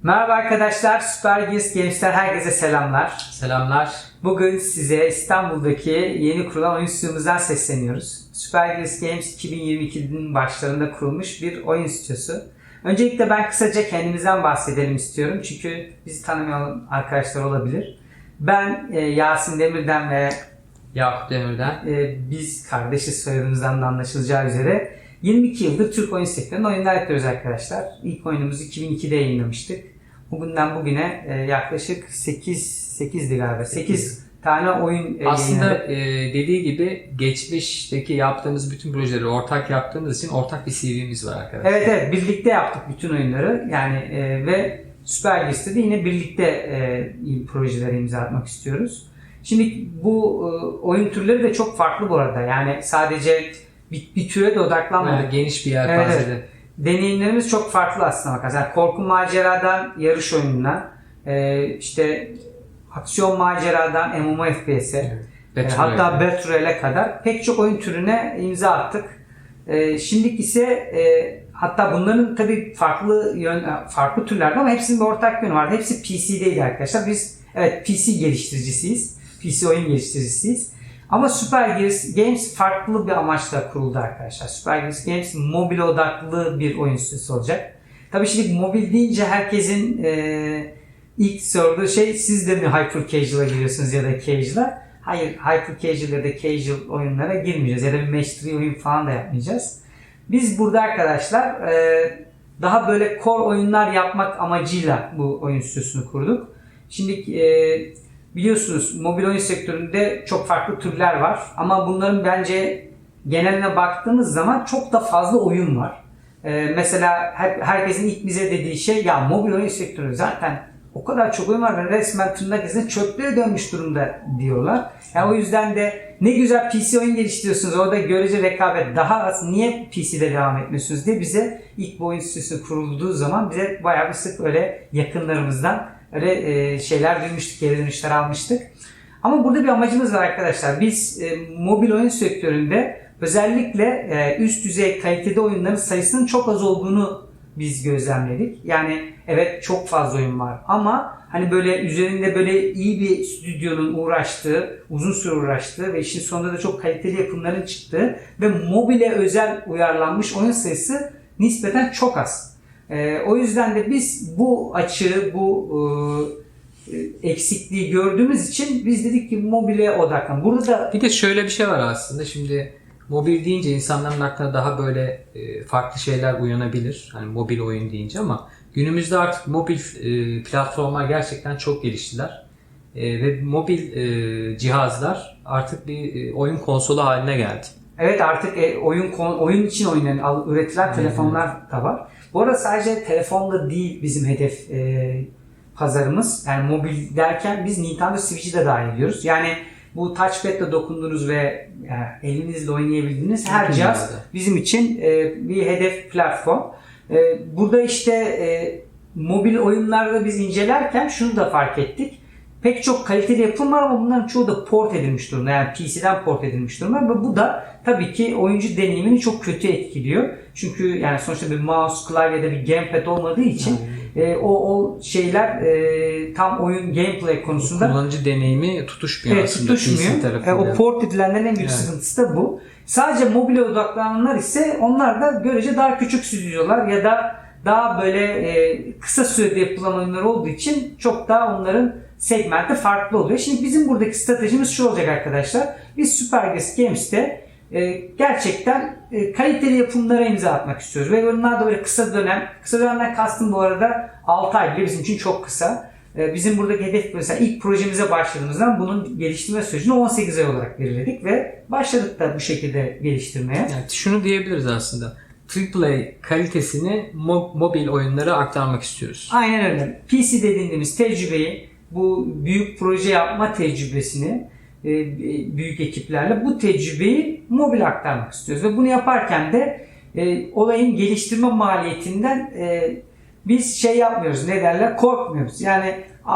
Merhaba arkadaşlar, Super Gears Games'ten herkese selamlar. Selamlar. Bugün size İstanbul'daki yeni kurulan oyun stüdyomuzdan sesleniyoruz. Super Gears Games 2022'nin başlarında kurulmuş bir oyun stüdyosu. Öncelikle ben kısaca kendimizden bahsedelim istiyorum çünkü bizi tanımayan arkadaşlar olabilir. Ben Yasin Demir'den ve Yakup Demir'den. Biz kardeşiz, soyadımızdan da anlaşılacağı üzere 22 yıldır Türk oyun sektöründe oyunlar yapıyoruz arkadaşlar. İlk oyunumuzu 2002'de yayınlamıştık. Bugünden bugüne yaklaşık 8'di galiba. 8 tane oyun Aslında dediği gibi geçmişteki yaptığımız bütün projeleri ortak yaptığımız için ortak bir CV'miz var arkadaşlar. Evet, birlikte yaptık bütün oyunları. Yani ve Super Gears'te de yine birlikte projelere imza atmak istiyoruz. Şimdi bu oyun türleri de çok farklı bu arada. Yani sadece bir türe de odaklanmadık. Yani geniş bir yelpazede. Evet. Deneyimlerimiz çok farklı aslında bakarsan. Yani korku maceradan yarış oyununa, işte aksiyon maceradan MMO FPS'e, hatta Battle Royale'e kadar pek çok oyun türüne imza attık. Şimdiki ise hatta bunların tabii farklı türlerde ama hepsinin bir ortak yönü vardı. Hepsi PC'deydi arkadaşlar. Biz evet PC geliştiricisiyiz. PC oyun geliştiricisiyiz. Ama Super Gears Games farklı bir amaçla kuruldu arkadaşlar. Super Gears Games mobil odaklı bir oyun stüdyosu olacak. Tabii şimdi mobil deyince herkesin ilk sorduğu şey, siz de mi hyper casual'a giriyorsunuz ya da casual'a? Hayır, hyper casual ya da casual oyunlara girmeyeceğiz ya da bir match 3 oyun falan da yapmayacağız. Biz burada arkadaşlar daha böyle core oyunlar yapmak amacıyla bu oyun stüdyosunu kurduk. Şimdi biliyorsunuz mobil oyun sektöründe çok farklı türler var ama bunların bence geneline baktığımız zaman çok da fazla oyun var. Mesela herkesin ilk bize dediği şey, ya mobil oyun sektörü zaten o kadar çok oyun var ve resmen tırnak izine çöplüğe dönmüş durumda diyorlar. Yani o yüzden de ne güzel PC oyun geliştiriyorsunuz, orada görece rekabet daha az, niye PC'de devam etmiyorsunuz diye bize ilk bu oyun stüdyosu kurulduğu zaman bize bayağı bir sık öyle yakınlarımızdan öyle şeyler duymuştuk, geri dönüşler almıştık. Ama burada bir amacımız var arkadaşlar. Biz mobil oyun sektöründe özellikle üst düzey kalitede oyunların sayısının çok az olduğunu biz gözlemledik. Yani evet çok fazla oyun var ama hani böyle üzerinde böyle iyi bir stüdyonun uğraştığı, uzun süre uğraştığı ve işin sonunda da çok kaliteli yapımların çıktığı ve mobile özel uyarlanmış oyun sayısı nispeten çok az. O yüzden de biz bu açığı, bu eksikliği gördüğümüz için biz dedik ki mobile odaklan. Burada da bir de şöyle bir şey var aslında. Şimdi mobil deyince insanların aklına daha böyle farklı şeyler uyanabilir. Hani mobil oyun deyince ama günümüzde artık mobil platformlar gerçekten çok geliştiler. Ve mobil cihazlar artık bir oyun konsolu haline geldi. Evet, artık oyun için üretilen telefonlar da var. Bu arada sadece telefonda değil bizim hedef pazarımız. Yani mobil derken biz Nintendo Switch'i de dahil ediyoruz. Yani bu touchpad'le dokunduğunuz ve elinizle oynayabildiğiniz her cihaz bizim için bir hedef platform. Burada işte mobil oyunlarda biz incelerken şunu da fark ettik. Pek çok kaliteli yapım var ama bunların çoğu da port edilmiş durumda. Yani PC'den port edilmiş durumda ve bu da tabii ki oyuncu deneyimini çok kötü etkiliyor. Çünkü yani sonuçta bir mouse, klavyede bir gamepad olmadığı için o şeyler tam oyun gameplay konusunda kullanıcı deneyimi tutuşmuyor aslında. Tutuşmuyor. O port edilenlerin en büyük sıkıntısı da bu. Sadece mobile odaklananlar ise onlar da görece daha küçük stüdyolar ya da daha böyle kısa sürede yapılan oyunlar olduğu için çok daha onların segmenti farklı oluyor. Şimdi bizim buradaki stratejimiz şu olacak arkadaşlar. Biz Super Gears Games'te gerçekten kaliteli yapımlara imza atmak istiyoruz. Ve bunlar da böyle kısa dönemden kastım bu arada 6 ay bile bizim için çok kısa. Bizim buradaki hedef mesela ilk projemize başladığımızdan bunun geliştirme sürecini 18 ay olarak belirledik ve başladık da bu şekilde geliştirmeye. Yani şunu diyebiliriz aslında. AAA kalitesini mobil oyunlara aktarmak istiyoruz. Aynen öyle. PC dediğimiz tecrübeyi, bu büyük proje yapma tecrübesini büyük ekiplerle bu tecrübeyi mobil aktarmak istiyoruz. Ve bunu yaparken de olayın geliştirme maliyetinden biz şey yapmıyoruz, ne derler, korkmuyoruz. Yani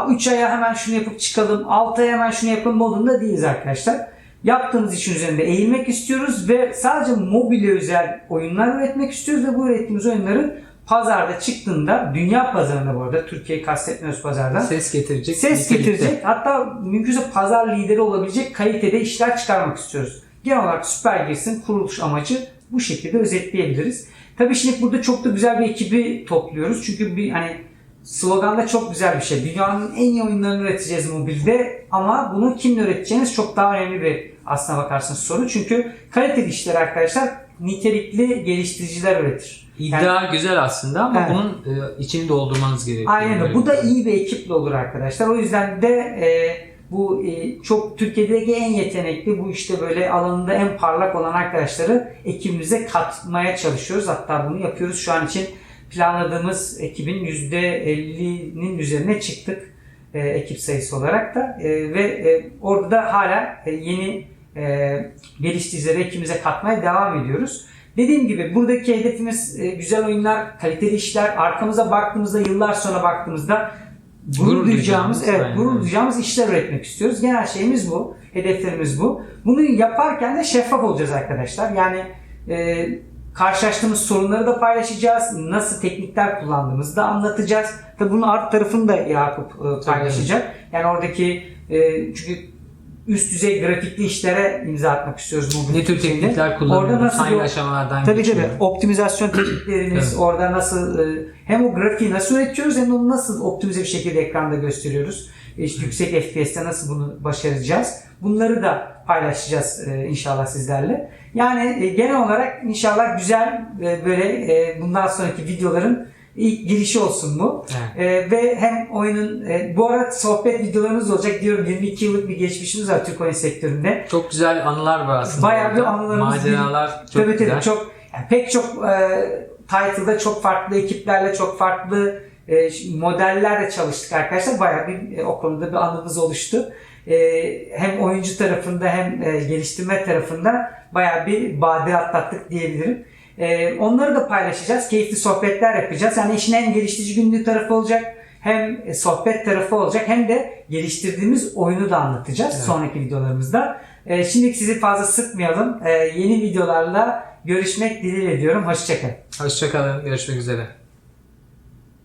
3 aya hemen şunu yapıp çıkalım, 6 aya hemen şunu yapalım modunda değiliz arkadaşlar. Yaptığımız işin üzerinde eğilmek istiyoruz ve sadece mobile özel oyunlar üretmek istiyoruz ve bu ürettiğimiz oyunları pazarda çıktığında, dünya pazarında bu arada, Türkiye'yi kastetmiyoruz pazardan. Ses getirecek. Ses getirecek. Hatta mümkünse pazar lideri olabilecek kalitede işler çıkarmak istiyoruz. Genel olarak Süpergears'ın kuruluş amacı bu şekilde özetleyebiliriz. Tabii şimdi burada çok da güzel bir ekibi topluyoruz. Çünkü bir hani slogan da çok güzel bir şey. Dünyanın en iyi oyunlarını üreteceğiz mobilde, ama bunu kimle üreteceğiniz çok daha önemli bir, aslına bakarsanız, soru. Çünkü kaliteli işler arkadaşlar nitelikli geliştiriciler üretir. İddia güzel aslında ama Evet. bunun içini doldurmanız gerekiyor. Aynen öyle. Bu da iyi bir ekiple olur arkadaşlar. O yüzden de bu çok Türkiye'deki en yetenekli, bu işte böyle alanında en parlak olan arkadaşları ekibimize katmaya çalışıyoruz. Hatta bunu yapıyoruz. Şu an için planladığımız ekibin %50'nin üzerine çıktık ekip sayısı olarak da. Ve orada da hala yeni geliştiricileri ekibimize katmaya devam ediyoruz. Dediğim gibi buradaki hedefimiz güzel oyunlar, kaliteli işler. Arkamıza baktığımızda, yıllar sonra baktığımızda gurur duyacağımız, gurur duyacağımız işler üretmek istiyoruz. Genel şeyimiz bu, hedeflerimiz bu. Bunu yaparken de şeffaf olacağız arkadaşlar. Yani karşılaştığımız sorunları da paylaşacağız. Nasıl teknikler kullandığımızı da anlatacağız. Tabii bunun art tarafını da Yakup paylaşacak. Yani oradaki çünkü üst düzey grafikli işlere imza atmak istiyoruz. Ne tür teknikler kullanıyoruz? Hangi aşamalardan geçiyor? Tabii optimizasyon tekniklerimiz, evet. Orada nasıl hem o grafiği nasıl üretiyoruz hem de onu nasıl optimize bir şekilde ekranda gösteriyoruz. İşte yüksek FPS'te nasıl bunu başaracağız? Bunları da paylaşacağız inşallah sizlerle. Yani genel olarak inşallah güzel böyle bundan sonraki videoların İlk girişi olsun bu. Evet. Ve hem oyunun bu arada sohbet videolarımız olacak diyorum. 22 yıllık bir geçmişimiz var Türk oyun sektöründe. Çok güzel anılar var aslında. Bayağı bir anılarımız. Maceralar çok tabii, güzel. Çok, yani pek çok title'da çok farklı ekiplerle, çok farklı modellerle çalıştık arkadaşlar. Bayağı bir o konuda bir anımız oluştu. Hem oyuncu tarafında hem geliştirme tarafında bayağı bir badire atlattık diyebilirim. Onları da paylaşacağız. Keyifli sohbetler yapacağız. Yani işin hem geliştirici günlüğü tarafı olacak, hem sohbet tarafı olacak, hem de geliştirdiğimiz oyunu da anlatacağız sonraki videolarımızda. Şimdilik sizi fazla sıkmayalım. Yeni videolarla görüşmek dileğiyle diyorum. Hoşçakalın. Hoşçakalın. Görüşmek üzere.